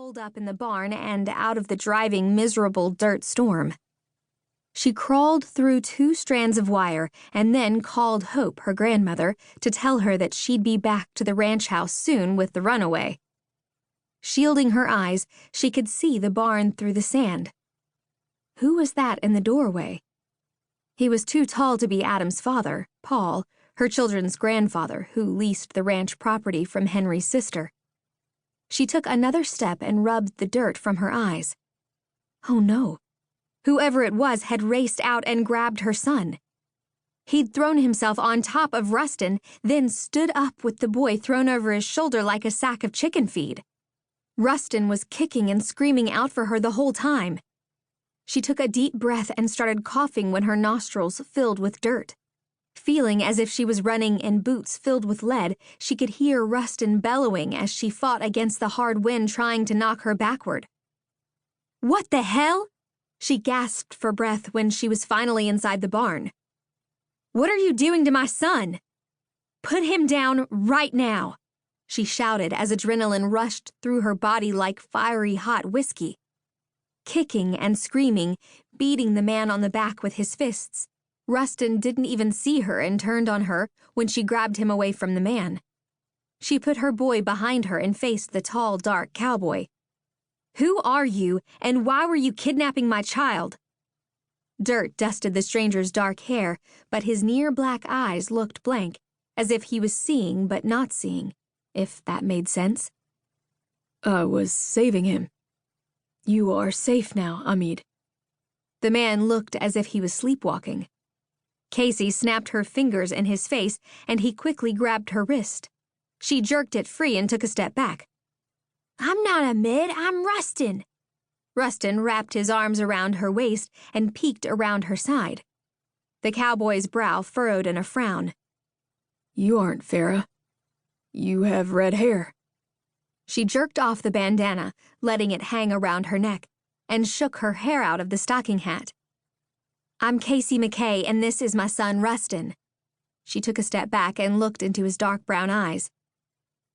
holed up in the barn and out of the driving, miserable dirt storm. She crawled through 2 strands of wire and then called Hope, her grandmother, to tell her that she'd be back to the ranch house soon with the runaway. Shielding her eyes, she could see the barn through the sand. Who was that in the doorway? He was too tall to be Adam's father, Paul, her children's grandfather, who leased the ranch property from Henry's sister. She took another step and rubbed the dirt from her eyes. Oh no. Whoever it was had raced out and grabbed her son. He'd thrown himself on top of Rustin, then stood up with the boy thrown over his shoulder like a sack of chicken feed. Rustin was kicking and screaming out for her the whole time. She took a deep breath and started coughing when her nostrils filled with dirt. Feeling as if she was running in boots filled with lead, she could hear Rustin bellowing as she fought against the hard wind trying to knock her backward. "What the hell?" She gasped for breath when she was finally inside the barn. "What are you doing to my son? Put him down right now," she shouted as adrenaline rushed through her body like fiery hot whiskey. Kicking and screaming, beating the man on the back with his fists, Rustin didn't even see her and turned on her when she grabbed him away from the man. She put her boy behind her and faced the tall, dark cowboy. "Who are you, and why were you kidnapping my child?" Dirt dusted the stranger's dark hair, but his near-black eyes looked blank, as if he was seeing but not seeing, if that made sense. "I was saving him. You are safe now, Amid." The man looked as if he was sleepwalking. Casey snapped her fingers in his face, and he quickly grabbed her wrist. She jerked it free and took a step back. "I'm not Amid, I'm Rustin." Rustin wrapped his arms around her waist and peeked around her side. The cowboy's brow furrowed in a frown. "You aren't Farah. You have red hair." She jerked off the bandana, letting it hang around her neck, and shook her hair out of the stocking hat. "I'm Casey McKay, and this is my son, Rustin." She took a step back and looked into his dark brown eyes.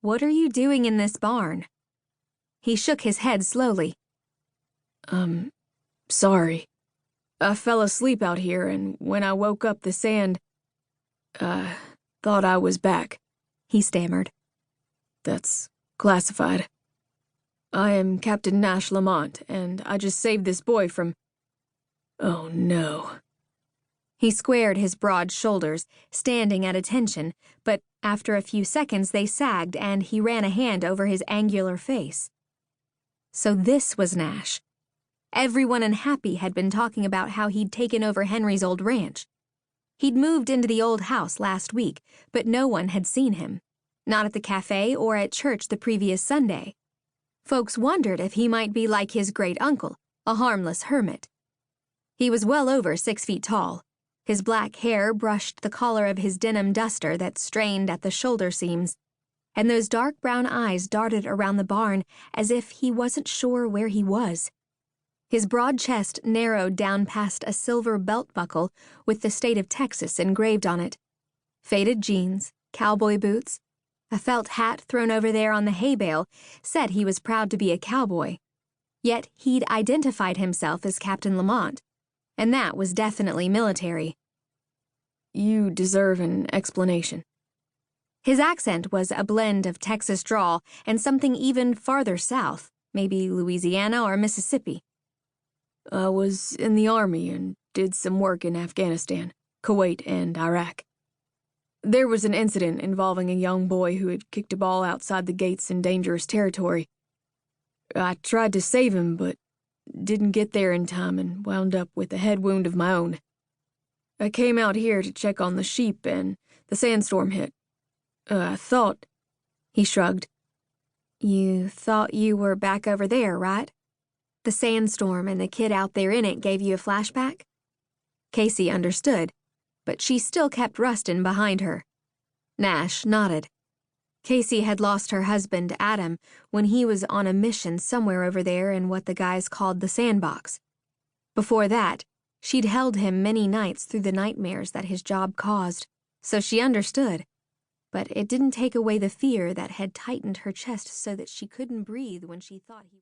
"What are you doing in this barn?" He shook his head slowly. Sorry. I fell asleep out here, and when I woke up the sand, thought I was back," he stammered. "That's classified. I am Captain Nash Lamont, and I just saved this boy from... Oh, no." He squared his broad shoulders, standing at attention, but after a few seconds they sagged and he ran a hand over his angular face. So this was Nash. Everyone in Happy had been talking about how he'd taken over Henry's old ranch. He'd moved into the old house last week, but no one had seen him. Not at the cafe or at church the previous Sunday. Folks wondered if he might be like his great-uncle, a harmless hermit. He was well over 6 feet tall. His black hair brushed the collar of his denim duster that strained at the shoulder seams, and those dark brown eyes darted around the barn as if he wasn't sure where he was. His broad chest narrowed down past a silver belt buckle with the state of Texas engraved on it. Faded jeans, cowboy boots, a felt hat thrown over there on the hay bale said he was proud to be a cowboy. Yet he'd identified himself as Captain Lamont, and that was definitely military. "You deserve an explanation." His accent was a blend of Texas drawl and something even farther south, maybe Louisiana or Mississippi. "I was in the Army and did some work in Afghanistan, Kuwait, and Iraq. There was an incident involving a young boy who had kicked a ball outside the gates in dangerous territory. I tried to save him, but didn't get there in time and wound up with a head wound of my own. I came out here to check on the sheep and the sandstorm hit. I thought..." He shrugged. "You thought you were back over there, right? The sandstorm and the kid out there in it gave you a flashback?" Casey understood, but she still kept Rustin behind her. Nash nodded. Casey had lost her husband, Adam, when he was on a mission somewhere over there in what the guys called the sandbox. Before that, she'd held him many nights through the nightmares that his job caused, so she understood. But it didn't take away the fear that had tightened her chest so that she couldn't breathe when she thought he